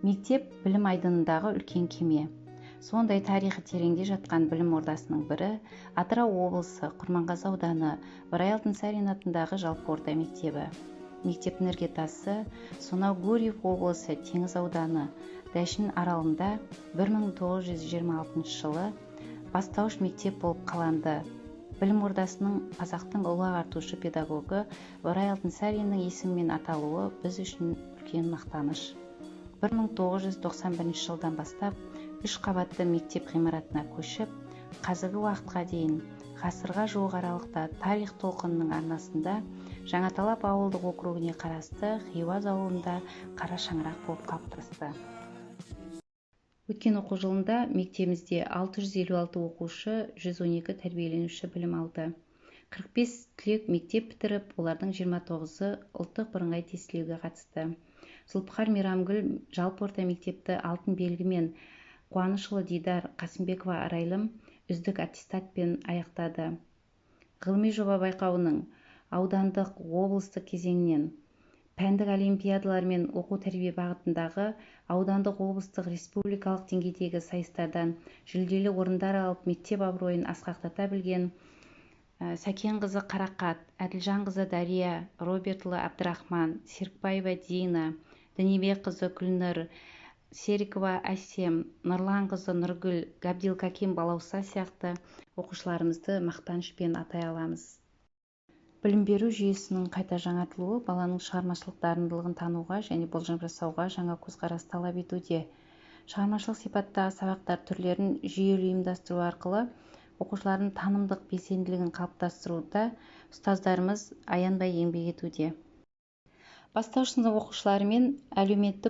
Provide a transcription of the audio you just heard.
Мектеп білім айдынындағы үлкен кеме. Сондай тарихы тереңде жатқан білім ордасының бірі Атырау облысы Құрманғазы ауданы Ыбырай Алтынсарин атындағы жалпы орта мектебі. Мектептің іргетасы сонау Гурьев облысы Теңіз ауданы Дәшін аралында 1926 жылы бастауыш мектеп болып қаланды. Білім ордасының қазақтың ұлы ағартушы педагогы Ыбырай Алтынсариннің есімімен аталуы біз үшін үлкен мақтаныш. 1991 жылдан бастап 3 қабатты мектеп ғимаратына көшіп, қазіргі уақытқа дейін ғасырға жуық аралықта тарих толқынының арнасында Жаңаталап ауылдық округіне қарасты Хиуаз ауылында қара шаңырақ болып қалыптасты. Өткен оқу жылында мектебімізде 656 оқушы, 112 тәрбиеленуші білім алды. 45 түлек мектеп бітіріп, олардың 29-ы ұлттық бірыңғай тестілеуге қатысты. Зұлпықар Мейрамгүл жалпы орта мектепті алтын белгімен, Қуанышұлы Дидар Қасымбекова Арайлым үздік аттестатпен аяқтады. Ғылыми жоба байқауының аудандық, облыстық кезеңінен пәндік олимпиадалар мен оқу-тәрбие бағытындағы аудандық, облыстық, республикалық деңгейдегі сайыстардан жүлделі орындар алып, мектеп абыройын асқақтата білген Сәкенқызы Қарақат, Әділжанқызы Дария, Робертұлы Әбдірахман, Серікбаева Дина, Дінебекқызы Күлнұр, Серікова Әсем, Нұрланқызы Нұргүл, Габдилкаким Балауса сияқты оқушыларымызды мақтанышпен атай аламыз. Білім беру жүйесінің қайта жаңартылуы баланың шығармашылық дарындылығын тануға және болжам жасауға жаңа көзқарас талап етуде. Шығармашылық сипаттағы сабақтар түрлерін жүйелі ұйымдастыру арқылы оқушылардың танымдық белсенділігін қалыптастыруда ұстаздарымыз аянбай еңбек етуде. Бастауыш сынып оқушыларымен әлеуметтік